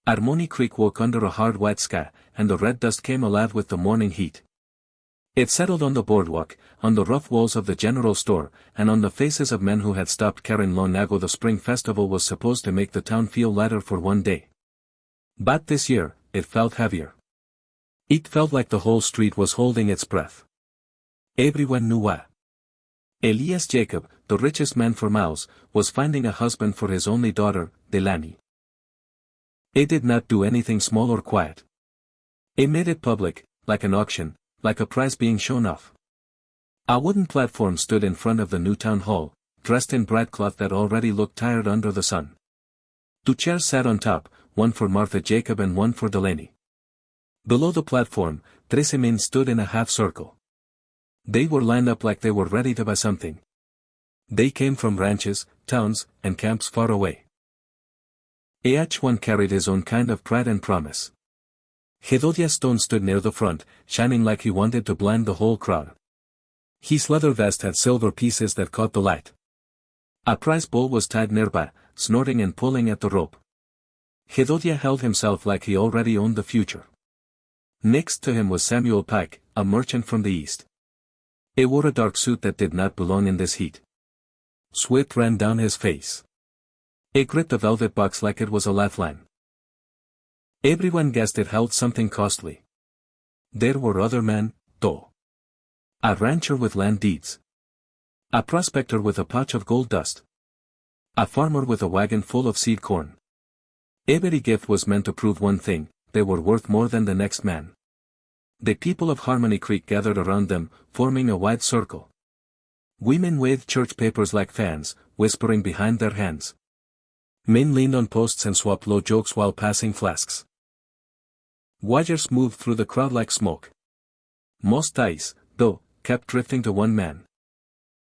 Harmony Creek woke under a hard white sky, and the red dust came alive with the morning heat. It settled on the boardwalk, on the rough walls of the general store, and on the faces of men who had stopped caring long ago. The spring festival was supposed to make the town feel lighter for one day. But this year, it felt heavier. It felt like the whole street was holding its breath. Everyone knew why. Elias Jacob, the richest man for miles, was finding a husband for his only daughter, Delaney. He did not do anything small or quiet. He made it public, like an auction, like a prize being shown off. A wooden platform stood in front of the new town hall, dressed in bright cloth that already looked tired under the sun. 2 chairs sat on top, one for Martha Jacob and one for Delaney. Below the platform, 13 men stood in a half circle. They were lined up like they were ready to buy something. They came from ranches, towns, and camps far away. Each one carried his own kind of pride and promise. Jedediah Stone stood near the front, shining like he wanted to blind the whole crowd. His leather vest had silver pieces that caught the light. A prize bull was tied nearby, snorting and pulling at the rope. Jedediah held himself like he already owned the future. Next to him was Samuel Pike, a merchant from the east. He wore a dark suit that did not belong in this heat. Sweat ran down his face. He gripped a velvet box like it was a lifeline. Everyone guessed it held something costly. There were other men, though. A rancher with land deeds. A prospector with a patch of gold dust. A farmer with a wagon full of seed corn. Every gift was meant to prove one thing: they were worth more than the next man. The people of Harmony Creek gathered around them, forming a wide circle. Women waved church papers like fans, whispering behind their hands. Men leaned on posts and swapped low jokes while passing flasks. Warriors moved through the crowd like smoke. Most eyes, though, kept drifting to one man.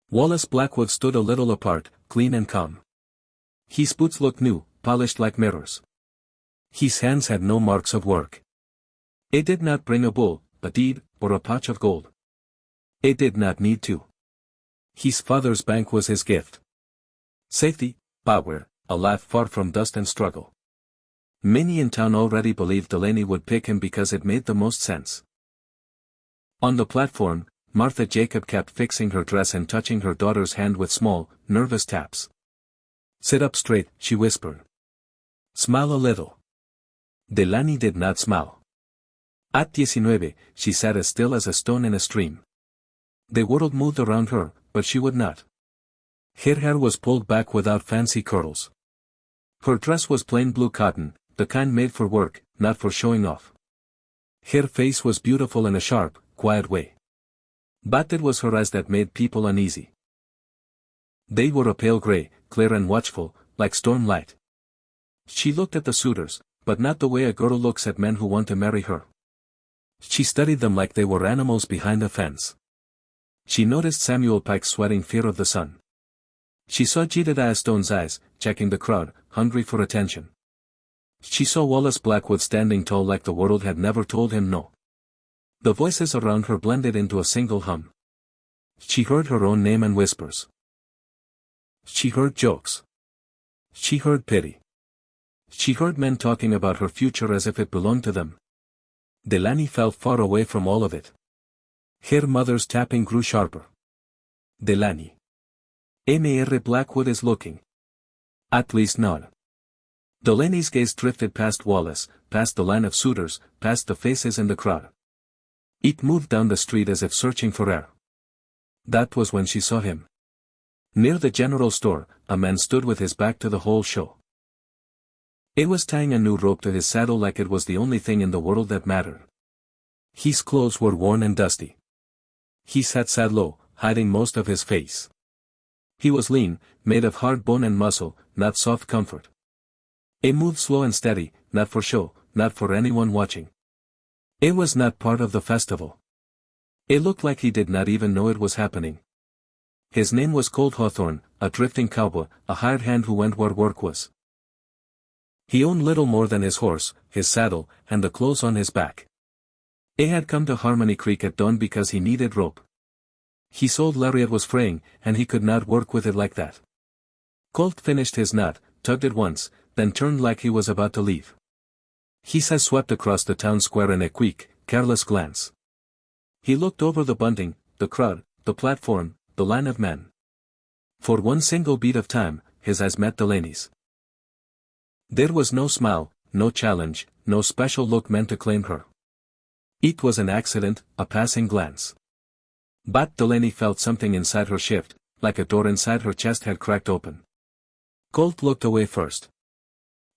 Wallace Blackwood stood a little apart, clean and calm. His boots looked new, polished like mirrors. His hands had no marks of work. He did not bring a bull, a deed, or a patch of gold. He did not need to. His father's bank was his gift. Safety, power, a life far from dust and struggle. Many in town already believed Delaney would pick him because it made the most sense. On the platform, Martha Jacob kept fixing her dress and touching her daughter's hand with small, nervous taps. "Sit up straight," she whispered. "Smile a little." Delaney did not smile. At 19, she sat as still as a stone in a stream. The world moved around her, but she would not. Her hair was pulled back without fancy curls. Her dress was plain blue cotton, the kind made for work, not for showing off. Her face was beautiful in a sharp, quiet way. But it was her eyes that made people uneasy. They were a pale gray, clear and watchful, like storm light. She looked at the suitors, but not the way a girl looks at men who want to marry her. She studied them like they were animals behind a fence. She noticed Samuel Pike sweating fear of the sun. She saw Jedediah Stone's eyes, checking the crowd, hungry for attention. She saw Wallace Blackwood standing tall like the world had never told him no. The voices around her blended into a single hum. She heard her own name and whispers. She heard jokes. She heard pity. She heard men talking about her future as if it belonged to them. Delaney felt far away from all of it. Her mother's tapping grew sharper. Delaney. Mr. Blackwood is looking. At least not. Delaney's gaze drifted past Wallace, past the line of suitors, past the faces in the crowd. It moved down the street as if searching for air. That was when she saw him. Near the general store, a man stood with his back to the whole show. He was tying a new rope to his saddle like it was the only thing in the world that mattered. His clothes were worn and dusty. His hat sat low, hiding most of his face. He was lean, made of hard bone and muscle, not soft comfort. He moved slow and steady, not for show, not for anyone watching. He was not part of the festival. It looked like he did not even know it was happening. His name was Colt Hawthorne, a drifting cowboy, a hired hand who went where work was. He owned little more than his horse, his saddle, and the clothes on his back. He had come to Harmony Creek at dawn because he needed rope. His old lariat was fraying, and he could not work with it like that. Colt finished his knot, tugged it once, then turned like he was about to leave. He swept across the town square in a quick, careless glance. He looked over the bunting, the crowd, the platform, the line of men. For one single beat of time, his eyes met Delaney's. There was no smile, no challenge, no special look meant to claim her. It was an accident, a passing glance. But Delaney felt something inside her shift, like a door inside her chest had cracked open. Colt looked away first.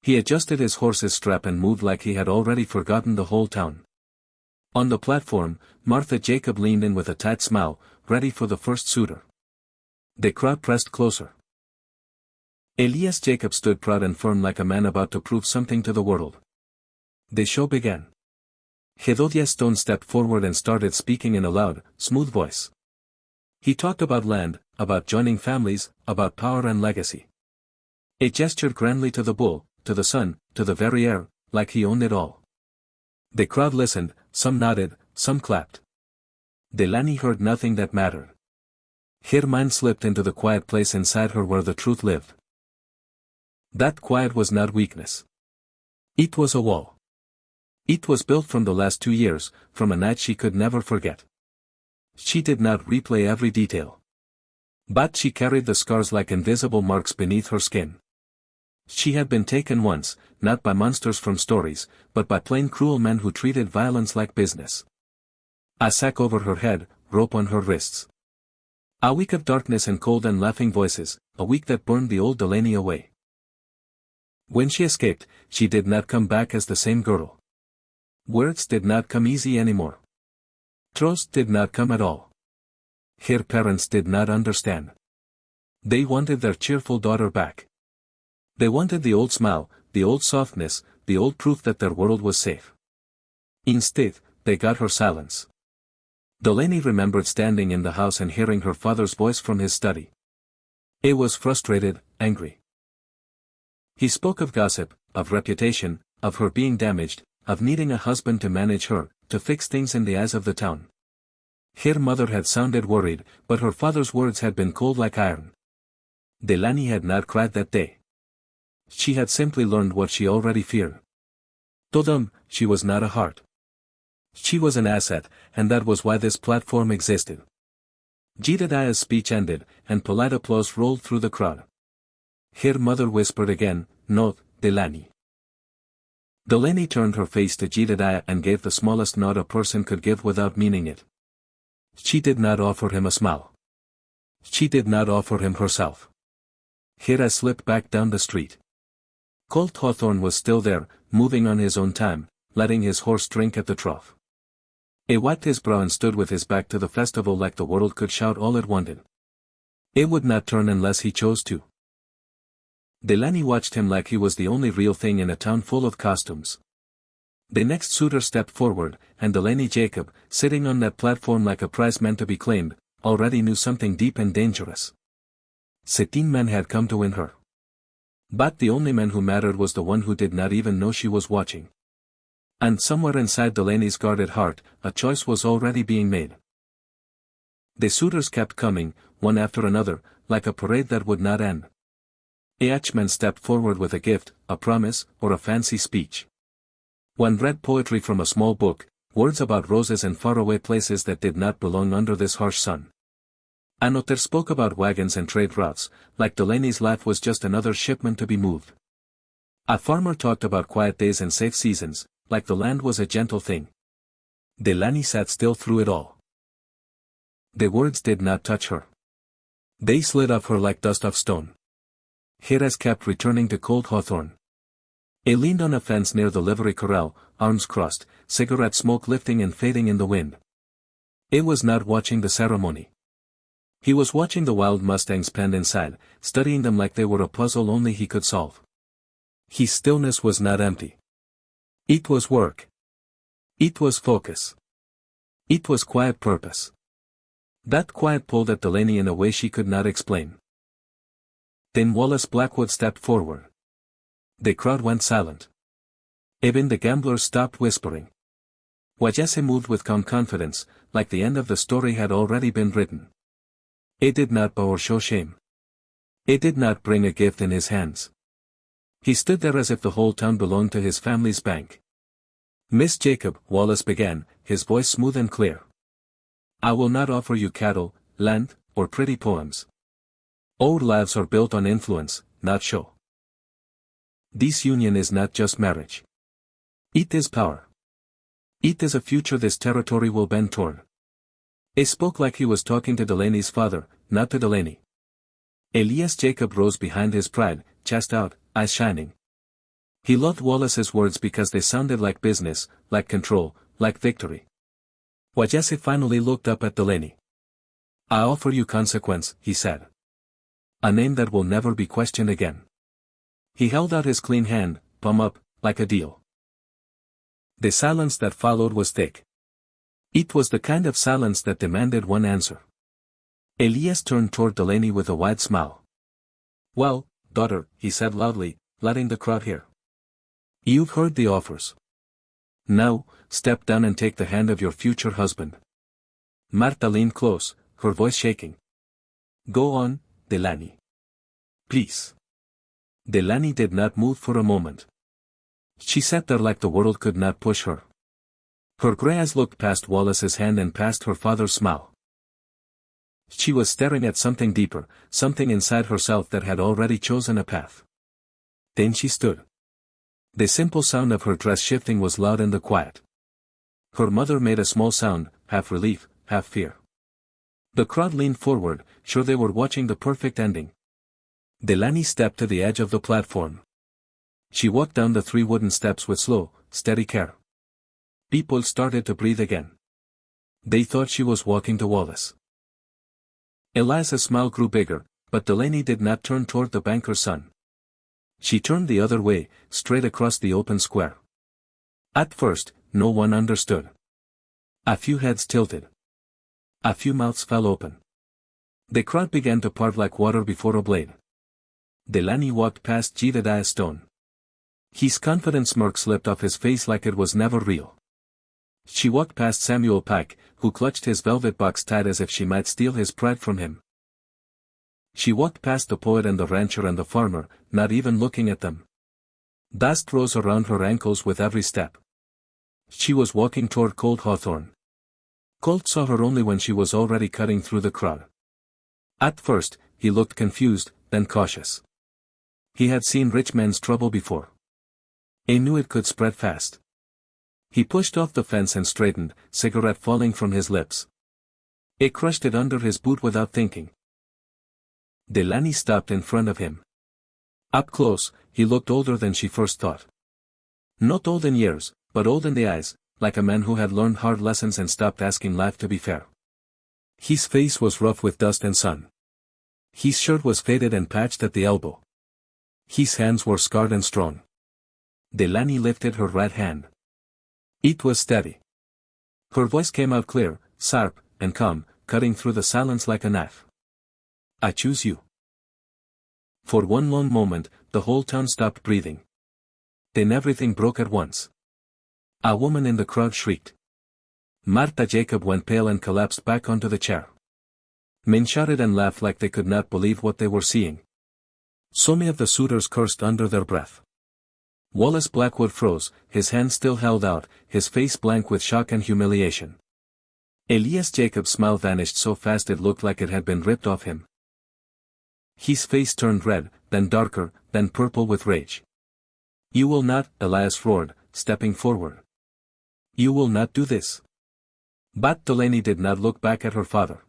He adjusted his horse's strap and moved like he had already forgotten the whole town. On the platform, Martha Jacob leaned in with a tight smile, ready for the first suitor. The crowd pressed closer. Elias Jacob stood proud and firm like a man about to prove something to the world. The show began. Hedodiah Stone stepped forward and started speaking in a loud, smooth voice. He talked about land, about joining families, about power and legacy. He gestured grandly to the bull, to the sun, to the very air, like he owned it all. The crowd listened, some nodded, some clapped. Delaney heard nothing that mattered. Her mind slipped into the quiet place inside her where the truth lived. That quiet was not weakness. It was a wall. It was built from the last 2 years, from a night she could never forget. She did not replay every detail. But she carried the scars like invisible marks beneath her skin. She had been taken once, not by monsters from stories, but by plain cruel men who treated violence like business. A sack over her head, rope on her wrists. A week of darkness and cold and laughing voices, a week that burned the old Delaney away. When she escaped, she did not come back as the same girl. Words did not come easy anymore. Trust did not come at all. Her parents did not understand. They wanted their cheerful daughter back. They wanted the old smile, the old softness, the old proof that their world was safe. Instead, they got her silence. Delaney remembered standing in the house and hearing her father's voice from his study. He was frustrated, angry. He spoke of gossip, of reputation, of her being damaged, of needing a husband to manage her, to fix things in the eyes of the town. Her mother had sounded worried, but her father's words had been cold like iron. Delaney had not cried that day. She had simply learned what she already feared. To them, she was not a heart. She was an asset, and that was why this platform existed. Jedediah's speech ended, and polite applause rolled through the crowd. Her mother whispered again, "No, Delaney." Delaney turned her face to Jedediah and gave the smallest nod a person could give without meaning it. She did not offer him a smile. She did not offer him herself. Her eyes slipped back down the street. Colt Hawthorne was still there, moving on his own time, letting his horse drink at the trough. He wiped his brow and stood with his back to the festival like the world could shout all it wanted. He would not turn unless he chose to. Delaney watched him like he was the only real thing in a town full of costumes. The next suitor stepped forward, and Delaney Jacob, sitting on that platform like a prize meant to be claimed, already knew something deep and dangerous. 16 men had come to win her. But the only man who mattered was the one who did not even know she was watching. And somewhere inside Delaney's guarded heart, a choice was already being made. The suitors kept coming, one after another, like a parade that would not end. Each man stepped forward with a gift, a promise, or a fancy speech. One read poetry from a small book, words about roses and faraway places that did not belong under this harsh sun. Another spoke about wagons and trade routes, like Delaney's life was just another shipment to be moved. A farmer talked about quiet days and safe seasons, like the land was a gentle thing. Delaney sat still through it all. The words did not touch her. They slid off her like dust off stone. Her eyes kept returning to Colt Hawthorne. He leaned on a fence near the livery corral, arms crossed, cigarette smoke lifting and fading in the wind. He was not watching the ceremony. He was watching the wild mustangs penned inside, studying them like they were a puzzle only he could solve. His stillness was not empty. It was work. It was focus. It was quiet purpose. That quiet pulled at Delaney in a way she could not explain. Then Wallace Blackwood stepped forward. The crowd went silent. Even the gamblers stopped whispering. Wajese moved with calm confidence, like the end of the story had already been written. He did not bow or show shame. He did not bring a gift in his hands. He stood there as if the whole town belonged to his family's bank. Miss Jacob, Wallace began, his voice smooth and clear. I will not offer you cattle, land, or pretty poems. Our lives are built on influence, not show. This union is not just marriage. It is power. It is a future this territory will bend toward. He spoke like he was talking to Delaney's father, not to Delaney. Elias Jacob rose behind his pride, chest out, eyes shining. He loved Wallace's words because they sounded like business, like control, like victory. Wallace finally looked up at Delaney. I offer you consequence, he said. A name that will never be questioned again. He held out his clean hand, palm up, like a deal. The silence that followed was thick. It was the kind of silence that demanded one answer. Elias turned toward Delaney with a wide smile. Well, daughter, he said loudly, letting the crowd hear. You've heard the offers. Now, step down and take the hand of your future husband. Martha leaned close, her voice shaking. Go on, Delaney. Please. Delaney did not move for a moment. She sat there like the world could not push her. Her gray eyes looked past Wallace's hand and past her father's smile. She was staring at something deeper, something inside herself that had already chosen a path. Then she stood. The simple sound of her dress shifting was loud in the quiet. Her mother made a small sound, half relief, half fear. The crowd leaned forward, sure they were watching the perfect ending. Delaney stepped to the edge of the platform. She walked down the 3 wooden steps with slow, steady care. People started to breathe again. They thought she was walking to Wallace. Elias's smile grew bigger, but Delaney did not turn toward the banker's son. She turned the other way, straight across the open square. At first, no one understood. A few heads tilted. A few mouths fell open. The crowd began to part like water before a blade. Delaney walked past Jedediah Stone. His confident smirk slipped off his face like it was never real. She walked past Samuel Pike, who clutched his velvet box tight as if she might steal his pride from him. She walked past the poet and the rancher and the farmer, not even looking at them. Dust rose around her ankles with every step. She was walking toward Colt Hawthorne. Colt saw her only when she was already cutting through the crowd. At first, he looked confused, then cautious. He had seen rich men's trouble before. He knew it could spread fast. He pushed off the fence and straightened, cigarette falling from his lips. He crushed it under his boot without thinking. Delaney stopped in front of him. Up close, he looked older than she first thought. Not old in years, but old in the eyes, like a man who had learned hard lessons and stopped asking life to be fair. His face was rough with dust and sun. His shirt was faded and patched at the elbow. His hands were scarred and strong. Delaney lifted her right hand. It was steady. Her voice came out clear, sharp, and calm, cutting through the silence like a knife. I choose you. For one long moment, the whole town stopped breathing. Then everything broke at once. A woman in the crowd shrieked. Martha Jacob went pale and collapsed back onto the chair. Men shouted and laughed like they could not believe what they were seeing. So many of the suitors cursed under their breath. Wallace Blackwood froze, his hand still held out, his face blank with shock and humiliation. Elias Jacob's smile vanished so fast it looked like it had been ripped off him. His face turned red, then darker, then purple with rage. You will not, Elias roared, stepping forward. You will not do this. But Delaney did not look back at her father.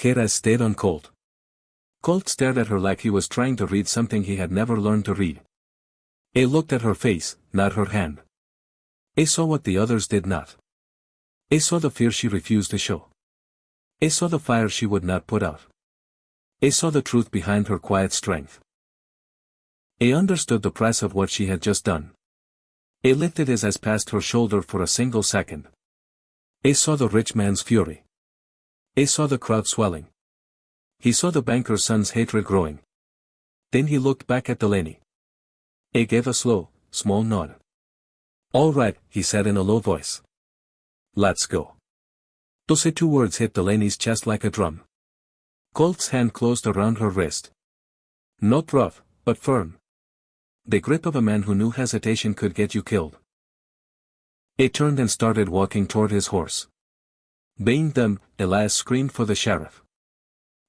Her eyes stayed on Colt. Colt stared at her like he was trying to read something he had never learned to read. He looked at her face, not her hand. He saw what the others did not. He saw the fear she refused to show. He saw the fire she would not put out. He saw the truth behind her quiet strength. He understood the price of what she had just done. He lifted his eyes past her shoulder for a single second. He saw the rich man's fury. He saw the crowd swelling. He saw the banker's son's hatred growing. Then he looked back at Delaney. He gave a slow, small nod. All right, he said in a low voice. Let's go. Those 2 words hit Delaney's chest like a drum. Colt's hand closed around her wrist. Not rough, but firm. The grip of a man who knew hesitation could get you killed. It turned and started walking toward his horse. Baying them, Elias screamed for the sheriff.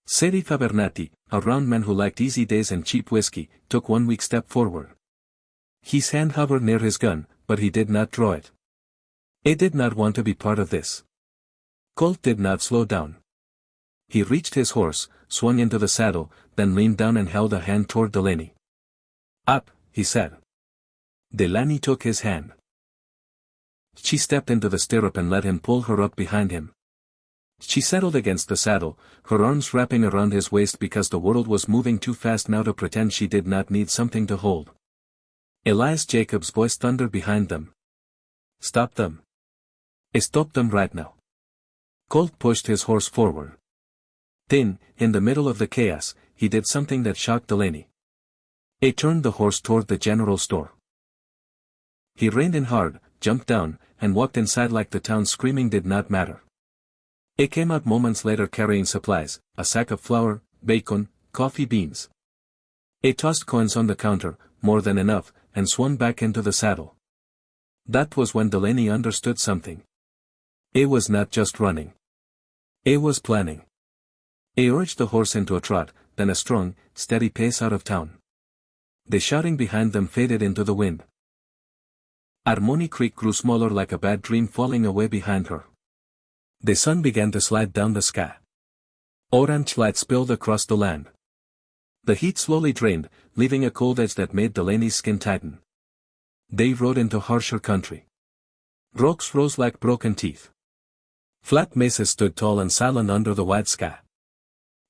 Sheriff Abernathy, a round man who liked easy days and cheap whiskey, took one weak step forward. His hand hovered near his gun, but he did not draw it. He did not want to be part of this. Colt did not slow down. He reached his horse, swung into the saddle, then leaned down and held a hand toward Delaney. Up, he said. Delaney took his hand. She stepped into the stirrup and let him pull her up behind him. She settled against the saddle, her arms wrapping around his waist because the world was moving too fast now to pretend she did not need something to hold. Elias Jacobs' voice thundered behind them. Stop them. Stop them right now. Colt pushed his horse forward. Then, in the middle of the chaos, he did something that shocked Delaney. He turned the horse toward the general store. He reined in hard, jumped down, and walked inside like the town screaming did not matter. He came out moments later carrying supplies, a sack of flour, bacon, coffee beans. He tossed coins on the counter, more than enough, and swung back into the saddle. That was when Delaney understood something. He was not just running. He was planning. He urged the horse into a trot, then a strong, steady pace out of town. The shouting behind them faded into the wind. Harmony Creek grew smaller like a bad dream falling away behind her. The sun began to slide down the sky. Orange light spilled across the land. The heat slowly drained, leaving a cold edge that made Delaney's skin tighten. They rode into harsher country. Rocks rose like broken teeth. Flat mesas stood tall and silent under the wide sky.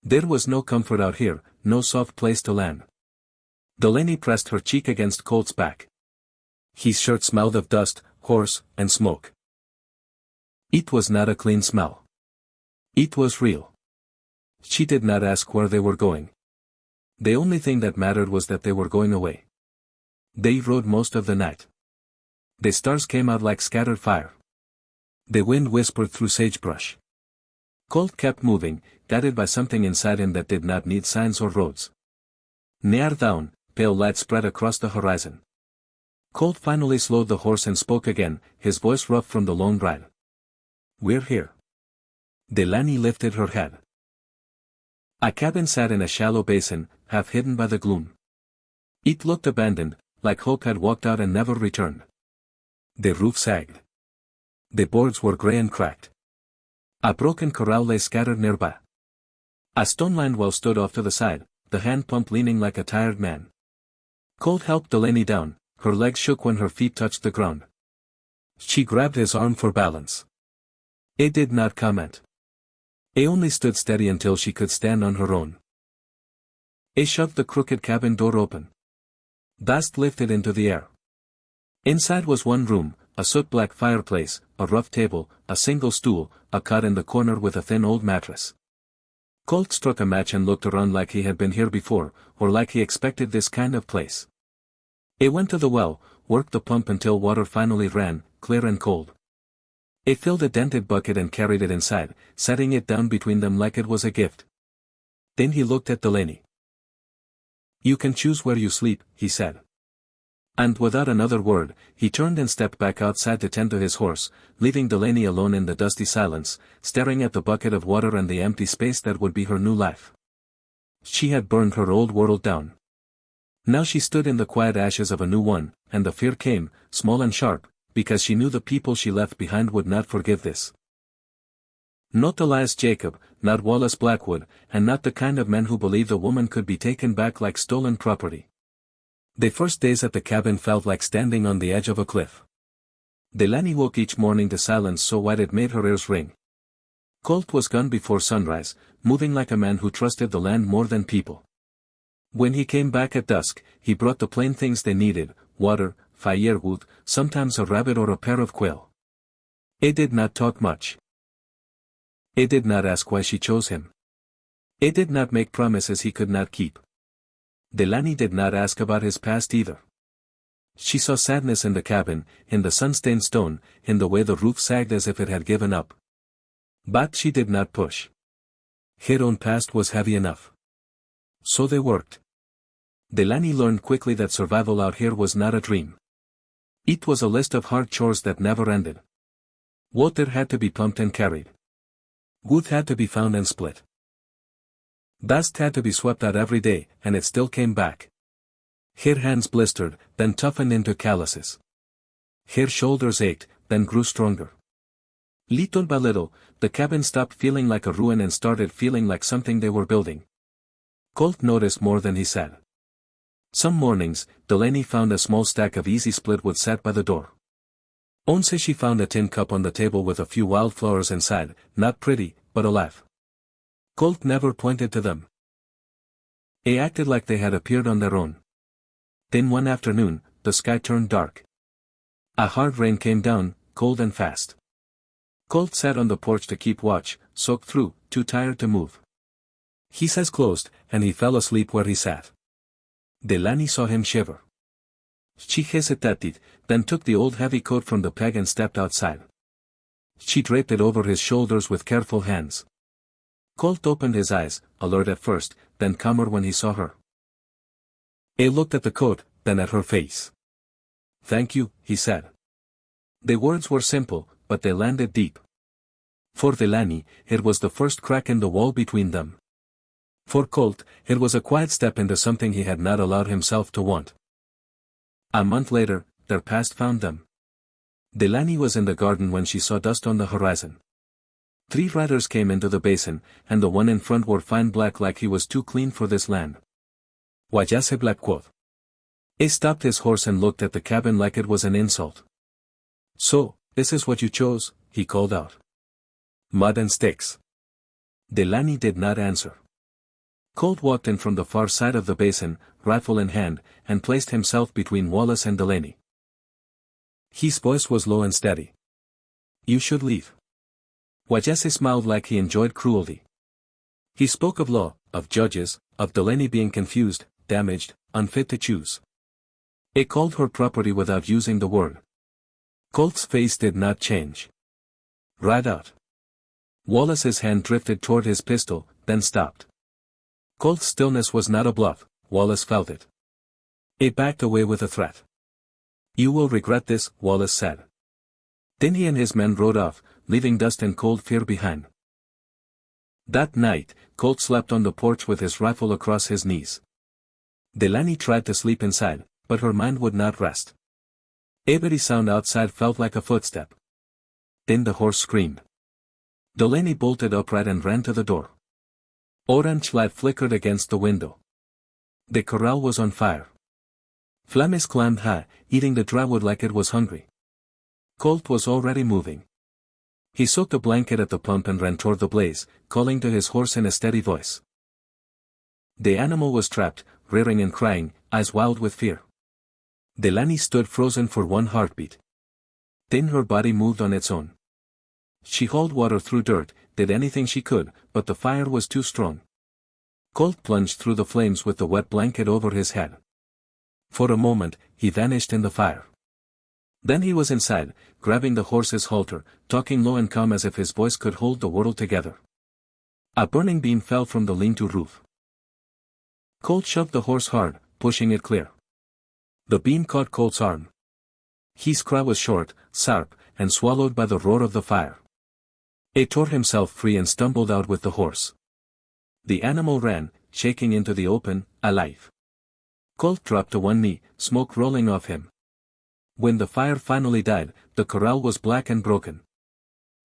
There was no comfort out here, no soft place to land. Delaney pressed her cheek against Colt's back. His shirt smelled of dust, horse, and smoke. It was not a clean smell. It was real. She did not ask where they were going. The only thing that mattered was that they were going away. They rode most of the night. The stars came out like scattered fire. The wind whispered through sagebrush. Colt kept moving, guided by something inside him that did not need signs or roads. Near down, pale light spread across the horizon. Colt finally slowed the horse and spoke again, his voice rough from the long ride. We're here. Delaney lifted her head. A cabin sat in a shallow basin, half hidden by the gloom. It looked abandoned, like Hope had walked out and never returned. The roof sagged. The boards were gray and cracked. A broken corral lay scattered nearby. A stone-lined well stood off to the side, the hand pump leaning like a tired man. Colt helped Delaney down, her legs shook when her feet touched the ground. She grabbed his arm for balance. He did not comment. He only stood steady until she could stand on her own. He shoved the crooked cabin door open. Dust lifted into the air. Inside was one room, a soot-black fireplace, a rough table, a single stool, a cot in the corner with a thin old mattress. Colt struck a match and looked around like he had been here before, or like he expected this kind of place. He went to the well, worked the pump until water finally ran, clear and cold. He filled a dented bucket and carried it inside, setting it down between them like it was a gift. Then he looked at Delaney. You can choose where you sleep, he said. And without another word, he turned and stepped back outside to tend to his horse, leaving Delaney alone in the dusty silence, staring at the bucket of water and the empty space that would be her new life. She had burned her old world down. Now she stood in the quiet ashes of a new one, and the fear came, small and sharp, because she knew the people she left behind would not forgive this. Not Elias Jacob, not Wallace Blackwood, and not the kind of men who believed a woman could be taken back like stolen property. The first days at the cabin felt like standing on the edge of a cliff. Delaney woke each morning to silence so wide it made her ears ring. Colt was gone before sunrise, moving like a man who trusted the land more than people. When he came back at dusk, he brought the plain things they needed, water, firewood, sometimes a rabbit or a pair of quail. He did not talk much. He did not ask why she chose him. He did not make promises he could not keep. Delaney did not ask about his past either. She saw sadness in the cabin, in the sun-stained stone, in the way the roof sagged as if it had given up. But she did not push. Her own past was heavy enough. So they worked. Delaney learned quickly that survival out here was not a dream. It was a list of hard chores that never ended. Water had to be pumped and carried. Wood had to be found and split. Dust had to be swept out every day, and it still came back. Her hands blistered, then toughened into calluses. Her shoulders ached, then grew stronger. Little by little, the cabin stopped feeling like a ruin and started feeling like something they were building. Colt noticed more than he said. Some mornings, Delaney found a small stack of easy split wood set by the door. Once she found a tin cup on the table with a few wildflowers inside, not pretty, but alive. Colt never pointed to them. They acted like they had appeared on their own. Then one afternoon, the sky turned dark. A hard rain came down, cold and fast. Colt sat on the porch to keep watch, soaked through, too tired to move. His eyes closed, and he fell asleep where he sat. Delaney saw him shiver. She hesitated, then took the old heavy coat from the peg and stepped outside. She draped it over his shoulders with careful hands. Colt opened his eyes, alert at first, then calmer when he saw her. He looked at the coat, then at her face. "Thank you," he said. The words were simple, but they landed deep. For Delaney, it was the first crack in the wall between them. For Colt, it was a quiet step into something he had not allowed himself to want. A month later, their past found them. Delaney was in the garden when she saw dust on the horizon. 3 riders came into the basin, and the one in front wore fine black like he was too clean for this land. "Váyase black quoth." He stopped his horse and looked at the cabin like it was an insult. "So, this is what you chose," he called out. "Mud and sticks." Delaney did not answer. Colt walked in from the far side of the basin, rifle in hand, and placed himself between Wallace and Delaney. His voice was low and steady. "You should leave." Váyase smiled like he enjoyed cruelty. He spoke of law, of judges, of Delaney being confused, damaged, unfit to choose. He called her property without using the word. Colt's face did not change. "Ride out." Wallace's hand drifted toward his pistol, then stopped. Colt's stillness was not a bluff, Wallace felt it. He backed away with a threat. "You will regret this," Wallace said. Then he and his men rode off, leaving dust and cold fear behind. That night, Colt slept on the porch with his rifle across his knees. Delaney tried to sleep inside, but her mind would not rest. Every sound outside felt like a footstep. Then the horse screamed. Delaney bolted upright and ran to the door. Orange light flickered against the window. The corral was on fire. Flames climbed high, eating the dry wood like it was hungry. Colt was already moving. He soaked a blanket at the pump and ran toward the blaze, calling to his horse in a steady voice. The animal was trapped, rearing and crying, eyes wild with fear. Delaney stood frozen for one heartbeat. Then her body moved on its own. She hauled water through dirt, did anything she could, but the fire was too strong. Colt plunged through the flames with the wet blanket over his head. For a moment, he vanished in the fire. Then he was inside, grabbing the horse's halter, talking low and calm as if his voice could hold the world together. A burning beam fell from the lean-to roof. Colt shoved the horse hard, pushing it clear. The beam caught Colt's arm. His cry was short, sharp, and swallowed by the roar of the fire. He tore himself free and stumbled out with the horse. The animal ran, shaking into the open, alive. Colt dropped to one knee, smoke rolling off him. When the fire finally died, the corral was black and broken.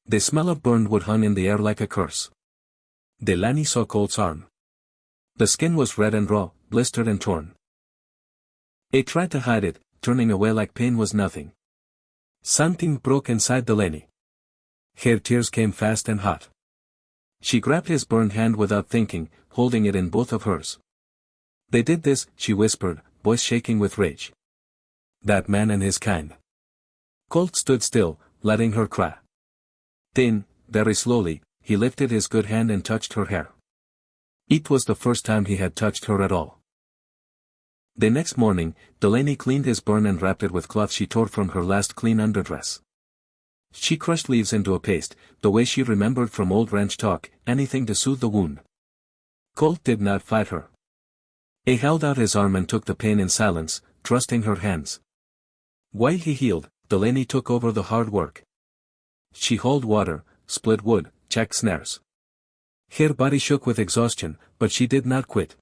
The smell of burned wood hung in the air like a curse. Delaney saw Colt's arm. The skin was red and raw, blistered and torn. He tried to hide it, turning away like pain was nothing. Something broke inside Delaney. Her tears came fast and hot. She grabbed his burned hand without thinking, holding it in both of hers. "They did this," she whispered, voice shaking with rage. "That man and his kind." Colt stood still, letting her cry. Then, very slowly, he lifted his good hand and touched her hair. It was the first time he had touched her at all. The next morning, Delaney cleaned his burn and wrapped it with cloth she tore from her last clean underdress. She crushed leaves into a paste, the way she remembered from old ranch talk, anything to soothe the wound. Colt did not fight her. He held out his arm and took the pain in silence, trusting her hands. While he healed, Delaney took over the hard work. She hauled water, split wood, checked snares. Her body shook with exhaustion, but she did not quit.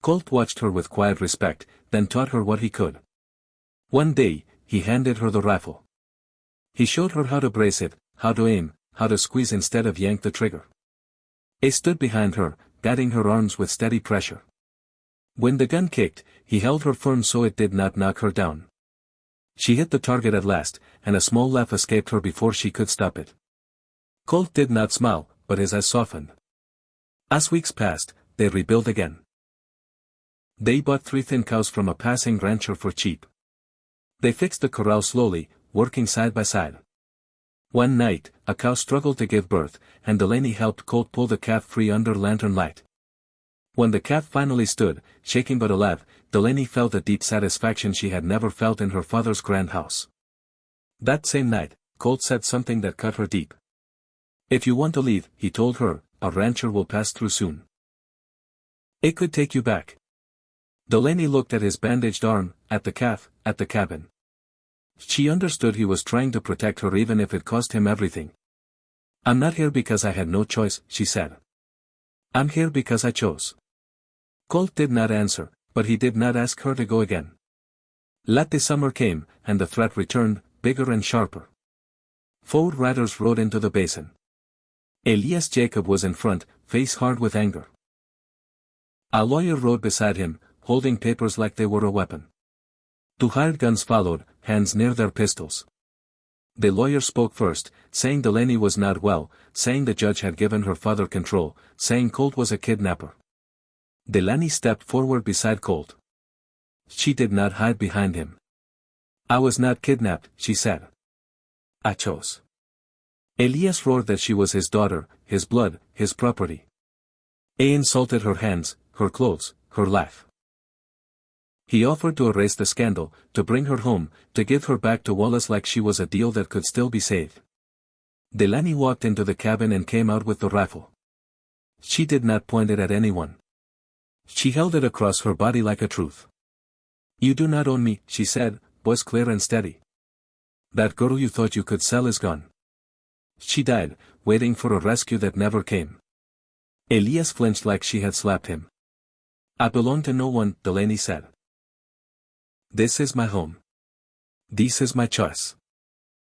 Colt watched her with quiet respect, then taught her what he could. One day, he handed her the rifle. He showed her how to brace it, how to aim, how to squeeze instead of yank the trigger. He stood behind her, guiding her arms with steady pressure. When the gun kicked, he held her firm so it did not knock her down. She hit the target at last, and a small laugh escaped her before she could stop it. Colt did not smile, but his eyes softened. As weeks passed, they rebuilt again. They bought 3 thin cows from a passing rancher for cheap. They fixed the corral slowly, working side by side. One night, a cow struggled to give birth, and Delaney helped Colt pull the calf free under lantern light. When the calf finally stood, shaking but alive, Delaney felt a deep satisfaction she had never felt in her father's grand house. That same night, Colt said something that cut her deep. "If you want to leave," he told her, "a rancher will pass through soon. It could take you back." Delaney looked at his bandaged arm, at the calf, at the cabin. She understood he was trying to protect her even if it cost him everything. "I'm not here because I had no choice," she said. "I'm here because I chose." Colt did not answer, but he did not ask her to go again. Late summer came, and the threat returned, bigger and sharper. 4 riders rode into the basin. Elias Jacob was in front, face hard with anger. A lawyer rode beside him, holding papers like they were a weapon. 2 hired guns followed, hands near their pistols. The lawyer spoke first, saying Delaney was not well, saying the judge had given her father control, saying Colt was a kidnapper. Delaney stepped forward beside Colt. She did not hide behind him. "I was not kidnapped," she said. "I chose." Elias roared that she was his daughter, his blood, his property. He insulted her hands, her clothes, her life. He offered to erase the scandal, to bring her home, to give her back to Wallace like she was a deal that could still be saved. Delaney walked into the cabin and came out with the rifle. She did not point it at anyone. She held it across her body like a truth. "You do not own me," she said, voice clear and steady. "That girl you thought you could sell is gone. She died, waiting for a rescue that never came." Elias flinched like she had slapped him. "I belong to no one," Delaney said. "This is my home. This is my choice."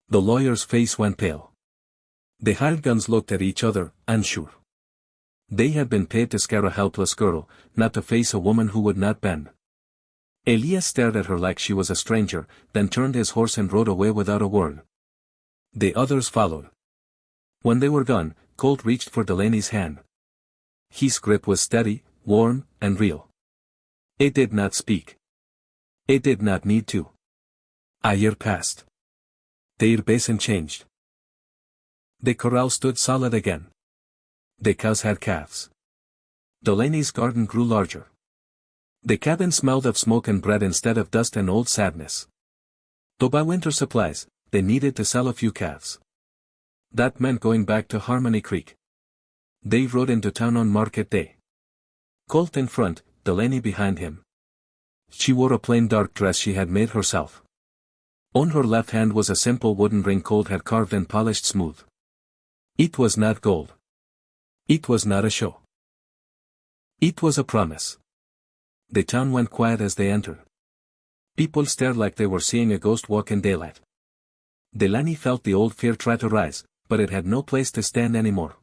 The lawyer's face went pale. The hired guns looked at each other, unsure. They had been paid to scare a helpless girl, not to face a woman who would not bend. Elias stared at her like she was a stranger, then turned his horse and rode away without a word. The others followed. When they were gone, Colt reached for Delaney's hand. His grip was steady, warm, and real. It did not speak. It did not need to. A year passed. Their basin changed. The corral stood solid again. The cows had calves. Delaney's garden grew larger. The cabin smelled of smoke and bread instead of dust and old sadness. To buy winter supplies, they needed to sell a few calves. That meant going back to Harmony Creek. They rode into town on market day. Colt in front, Delaney behind him. She wore a plain dark dress she had made herself. On her left hand was a simple wooden ring Colt had carved and polished smooth. It was not gold. It was not a show. It was a promise. The town went quiet as they entered. People stared like they were seeing a ghost walk in daylight. Delaney felt the old fear try to rise, but it had no place to stand anymore.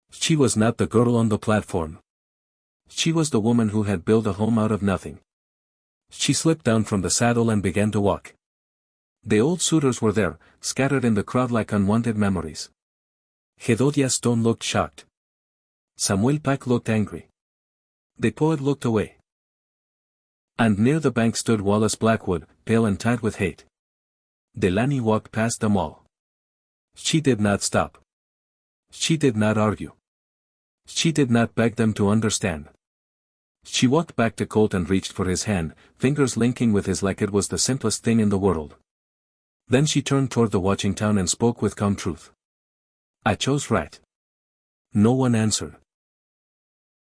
She was not the girl on the platform. She was the woman who had built a home out of nothing. She slipped down from the saddle and began to walk. The old suitors were there, scattered in the crowd like unwanted memories. Jedediah Stone looked shocked. Samuel Pack looked angry. The poet looked away. And near the bank stood Wallace Blackwood, pale and tied with hate. Delaney walked past them all. She did not stop. She did not argue. She did not beg them to understand. She walked back to Colt and reached for his hand, fingers linking with his like it was the simplest thing in the world. Then she turned toward the watching town and spoke with calm truth. "I chose right." No one answered.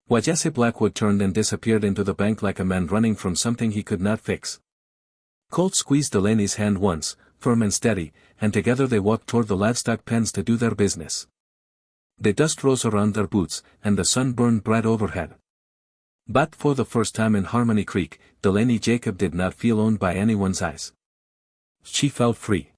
Wallace Blackwood turned and disappeared into the bank like a man running from something he could not fix. Colt squeezed Delaney's hand once, firm and steady, and together they walked toward the livestock pens to do their business. The dust rose around their boots, and the sun burned bright overhead. But for the first time in Harmony Creek, Delaney Jacob did not feel owned by anyone's eyes. She felt free.